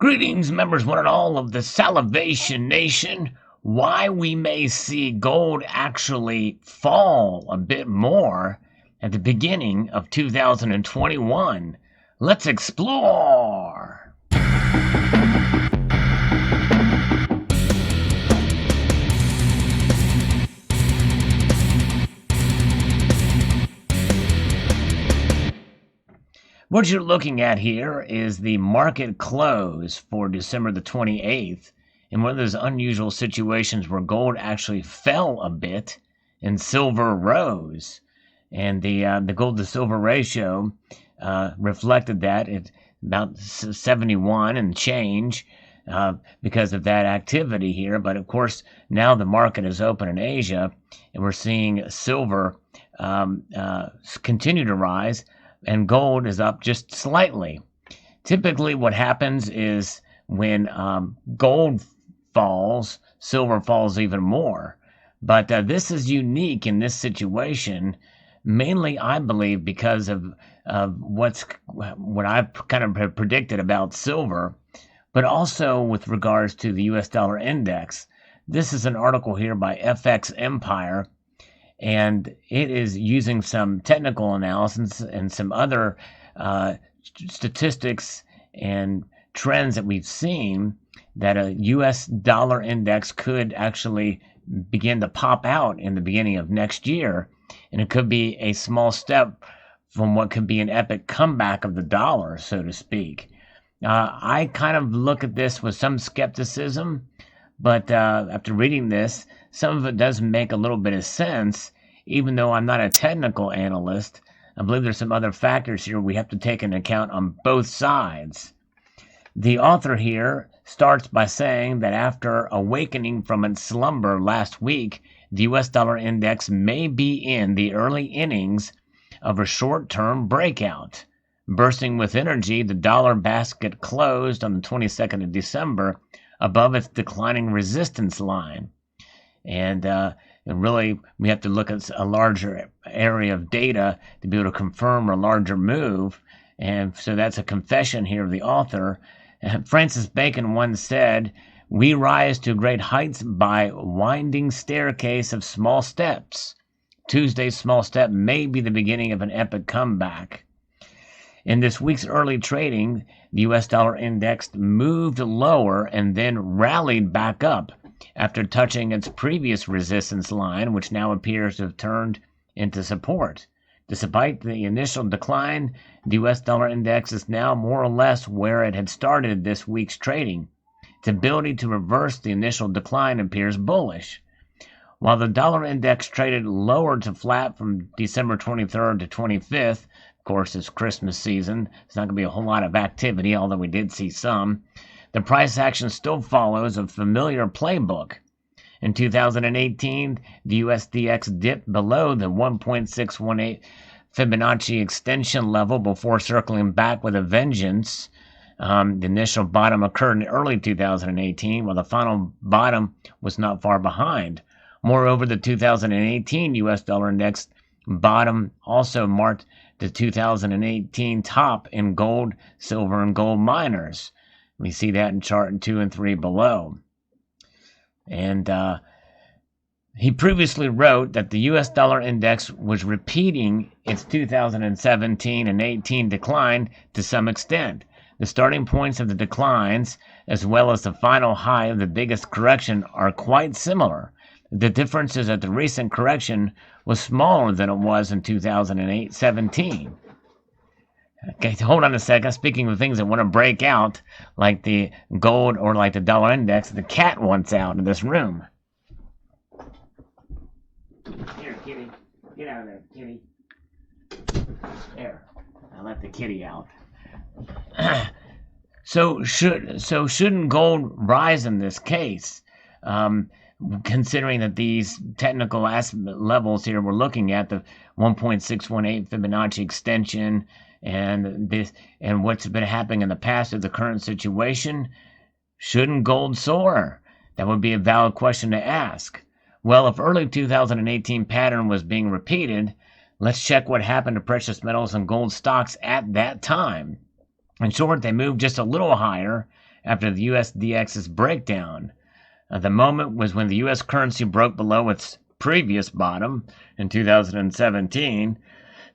Greetings, members one and all of the Salivation Nation. Why we may see gold actually fall a bit more at the beginning of 2021. Let's explore! What you're looking at here is the market close for December the 28th, in one of those unusual situations where gold actually fell a bit and silver rose. And the gold to silver ratio reflected that at about 71 and change because of that activity here. But of course, now the market is open in Asia, and we're seeing silver continue to rise, and gold is up just slightly. Typically what happens is when gold falls, silver falls even more. But this is unique in this situation, mainly, I believe, because of what I've kind of predicted about silver, but also with regards to the US dollar index. This is an article here by FX Empire, and it is using some technical analysis and some other statistics and trends that we've seen that a US dollar index could actually begin to pop out in the beginning of next year. And it could be a small step from what could be an epic comeback of the dollar, so to speak. I kind of look at this with some skepticism, but after reading this, some of it does make a little bit of sense. Even though I'm not a technical analyst, I believe there's some other factors here we have to take into account on both sides. The author here starts by saying that after awakening from its slumber last week, the US dollar index may be in the early innings of a short-term breakout. Bursting with energy, the dollar basket closed on the 22nd of December above its declining resistance line. And really, we have to look at a larger area of data to be able to confirm a larger move. And so that's a confession here of the author. Francis Bacon once said, "We rise to great heights by winding staircase of small steps. Tuesday's small step may be the beginning of an epic comeback." In this week's early trading, the US dollar index moved lower and then rallied back up after touching its previous resistance line, which now appears to have turned into support. Despite the initial decline, the US dollar index is now more or less where it had started this week's trading. Its ability to reverse the initial decline appears bullish. While the dollar index traded lower to flat from December 23rd to 25th, of course, it's Christmas season, it's not going to be a whole lot of activity, although we did see some, the price action still follows a familiar playbook. In 2018, the USDX dipped below the 1.618 Fibonacci extension level before circling back with a vengeance. The initial bottom occurred in early 2018, while the final bottom was not far behind. Moreover, the 2018 US dollar index bottom also marked the 2018 top in gold, silver, and gold miners. We see that in chart 2 and 3 below. And he previously wrote that the US dollar index was repeating its 2017 and 18 decline to some extent. The starting points of the declines, as well as the final high of the biggest correction, are quite similar. The difference is that the recent correction was smaller than it was in 2017. Okay, hold on a second. Speaking of things that want to break out, like the gold or like the dollar index, the cat wants out of this room. Here, kitty. Get out of there, kitty. There. I let the kitty out. So shouldn't gold rise in this case? Considering that these technical levels here we're looking at, the 1.618 Fibonacci extension, and what's been happening in the past of the current situation, shouldn't gold soar? That would be a valid question to ask. Well, if early 2018 pattern was being repeated, let's check what happened to precious metals and gold stocks at that time. In short, they moved just a little higher after the USDX's breakdown. The moment was when the U.S. currency broke below its previous bottom in 2017.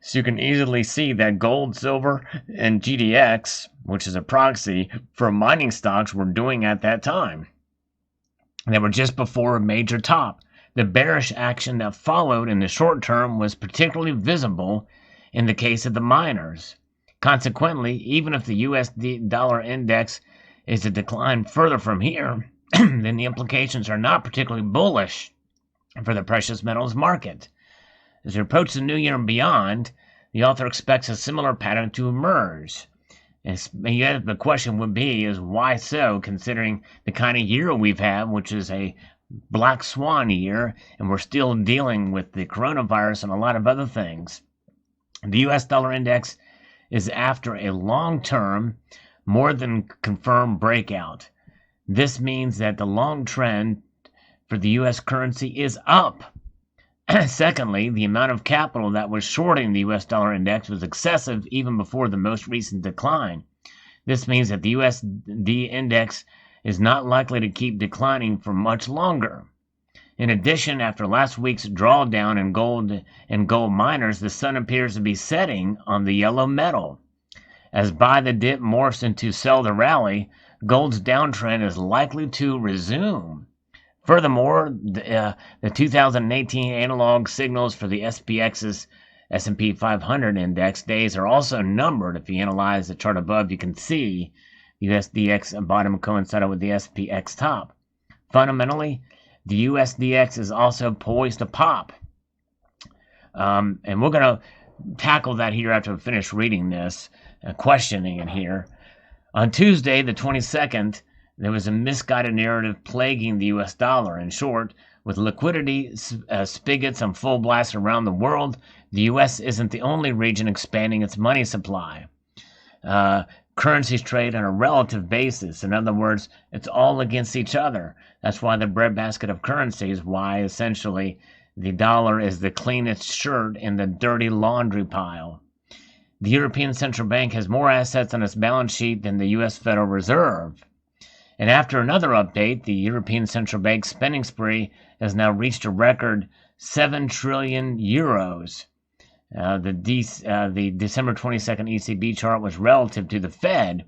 So you can easily see that gold, silver, and GDX, which is a proxy for mining stocks, were doing at that time. They were just before a major top. The bearish action that followed in the short term was particularly visible in the case of the miners. Consequently, even if the US dollar index is to decline further from here, then the implications are not particularly bullish for the precious metals market. As we approach the new year and beyond, the author expects a similar pattern to emerge. And yet the question would be is why so, considering the kind of year we've had, which is a black swan year, and we're still dealing with the coronavirus and a lot of other things. The US dollar index is after a long-term, more than confirmed breakout. This means that the long trend for the US currency is up. Secondly, the amount of capital that was shorting the US dollar index was excessive even before the most recent decline. This means that the USD index is not likely to keep declining for much longer. In addition, after last week's drawdown in gold and gold miners, the sun appears to be setting on the yellow metal. As buy the dip morphs into sell the rally, gold's downtrend is likely to resume. Furthermore, the 2018 analog signals for the SPX's S&P 500 index days are also numbered. If you analyze the chart above, you can see the USDX bottom coincided with the SPX top. Fundamentally, the USDX is also poised to pop. And we're going to tackle that here after we finish reading this, questioning it here. On Tuesday, the 22nd, there was a misguided narrative plaguing the U.S. dollar. In short, with liquidity spigots on full blast around the world, the U.S. isn't the only region expanding its money supply. Currencies trade on a relative basis. In other words, it's all against each other. That's why the breadbasket of currencies, why essentially the dollar is the cleanest shirt in the dirty laundry pile. The European Central Bank has more assets on its balance sheet than the U.S. Federal Reserve. And after another update, the European Central Bank spending spree has now reached a record 7 trillion euros. The December 22nd ECB chart was relative to the Fed,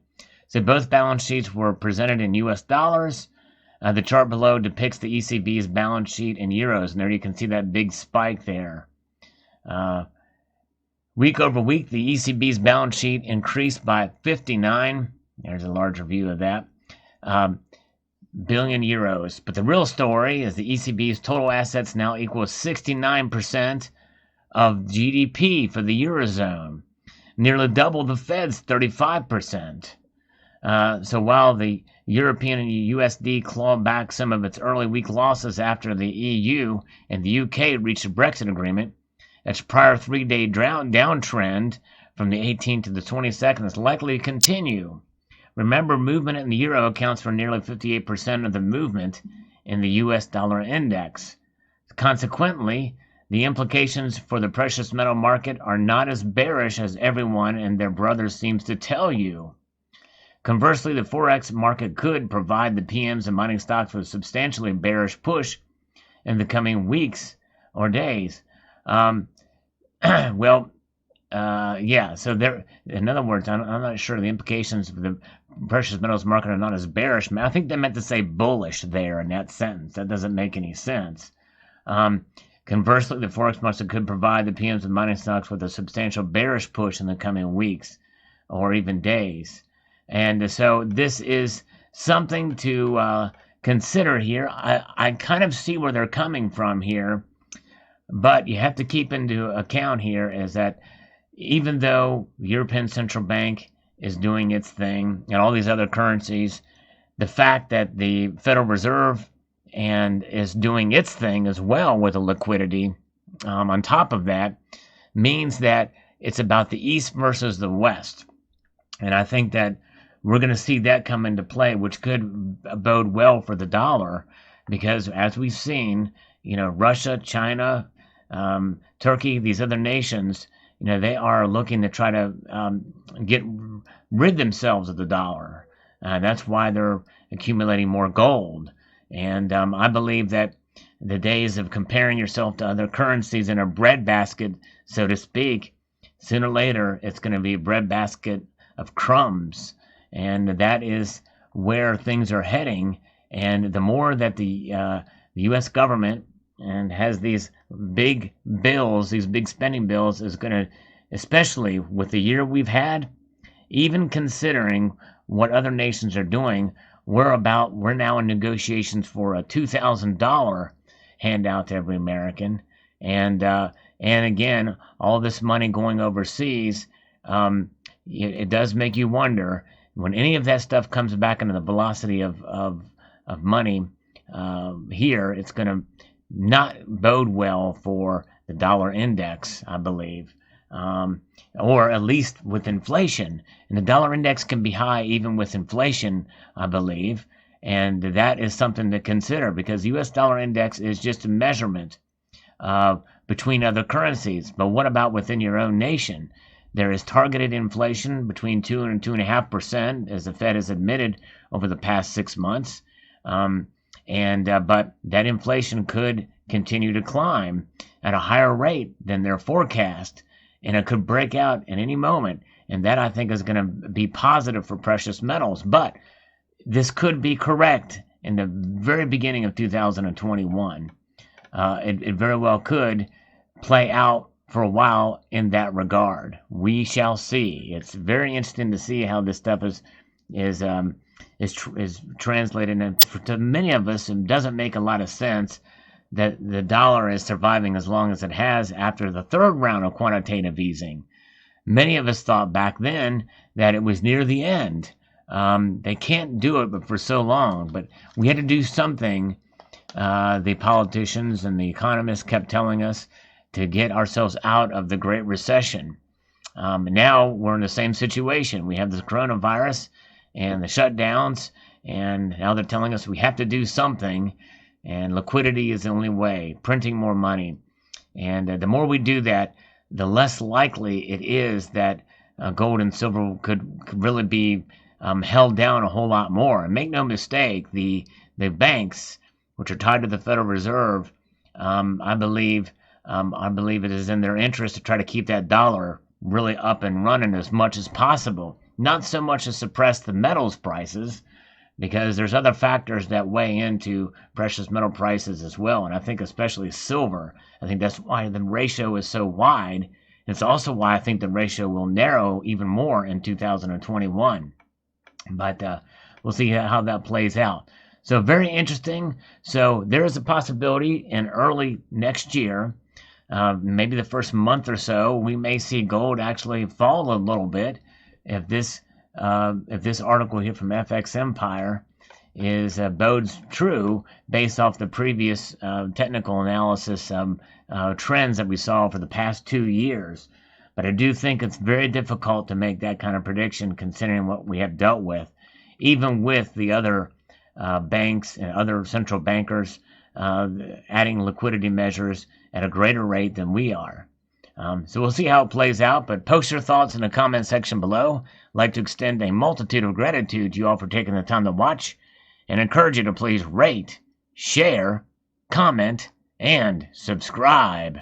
so both balance sheets were presented in U.S. dollars. The chart below depicts the ECB's balance sheet in euros, and there you can see that big spike there. Week over week, the ECB's balance sheet increased by 59. There's a larger view of that. Billion euros. But the real story is the ECB's total assets now equal 69% of GDP for the Eurozone, nearly double the Fed's 35%. So while the European and USD clawed back some of its early week losses after the EU and the UK reached a Brexit agreement, its prior 3-day downtrend from the 18th to the 22nd is likely to continue. Remember, movement in the euro accounts for nearly 58% of the movement in the US dollar index. Consequently, the implications for the precious metal market are not as bearish as everyone and their brothers seems to tell you. Conversely, the Forex market could provide the PMs and mining stocks with a substantially bearish push in the coming weeks or days. So there, in other words, I'm not sure the implications for the precious metals market are not as bearish. I think they meant to say bullish there in that sentence. That doesn't make any sense. Conversely, the Forex market could provide the PMs and mining stocks with a substantial bearish push in the coming weeks or even days. And so this is something to consider here. I kind of see where they're coming from here, but you have to keep into account here is that even though the European Central Bank is doing its thing and all these other currencies, the fact that the Federal Reserve and is doing its thing as well with the liquidity on top of that means that it's about the East versus the West. And I think that we're going to see that come into play, which could bode well for the dollar because as we've seen, Russia, China, Turkey, these other nations, they are looking to try to get rid themselves of the dollar. That's why they're accumulating more gold. And I believe that the days of comparing yourself to other currencies in a breadbasket, so to speak, sooner or later it's going to be a breadbasket of crumbs. And that is where things are heading. And the more that the U.S. government and has these big bills, these big spending bills, is going to, especially with the year we've had, even considering what other nations are doing, we're now in negotiations for a $2,000 handout to every American, and again, all this money going overseas, it does make you wonder when any of that stuff comes back into the velocity of money here, it's going to not bode well for the dollar index, I believe, or at least with inflation. And the dollar index can be high even with inflation, I believe. And that is something to consider because the U.S. dollar index is just a measurement between other currencies. But what about within your own nation? There is targeted inflation between 2 and 2.5%, as the Fed has admitted over the past 6 months. But that inflation could continue to climb at a higher rate than their forecast, and it could break out at any moment. And that, I think, is going to be positive for precious metals. But this could be correct in the very beginning of 2021. It very well could play out for a while in that regard. We shall see. It's very interesting to see how this stuff is translated. And to many of us, it doesn't make a lot of sense that the dollar is surviving as long as it has after the third round of quantitative easing. Many of us thought back then that it was near the end. They can't do it but for so long, but we had to do something. The politicians and the economists kept telling us to get ourselves out of the Great Recession. Now we're in the same situation. We have this coronavirus and the shutdowns, and now they're telling us we have to do something, and liquidity is the only way, printing more money. And the more we do that, the less likely it is that gold and silver could really be held down a whole lot more. And make no mistake, the banks, which are tied to the Federal Reserve, I believe it is in their interest to try to keep that dollar really up and running as much as possible. Not so much to suppress the metals prices, because there's other factors that weigh into precious metal prices as well. And I think especially silver. I think that's why the ratio is so wide. It's also why I think the ratio will narrow even more in 2021. But we'll see how that plays out. So very interesting. So there is a possibility in early next year, maybe the first month or so, we may see gold actually fall a little bit if this article here from FX Empire bodes true based off the previous technical analysis trends that we saw for the past 2 years. But I do think it's very difficult to make that kind of prediction considering what we have dealt with, even with the other banks and other central bankers adding liquidity measures at a greater rate than we are. So we'll see how it plays out, but post your thoughts in the comment section below. I'd like to extend a multitude of gratitude to you all for taking the time to watch, and encourage you to please rate, share, comment, and subscribe.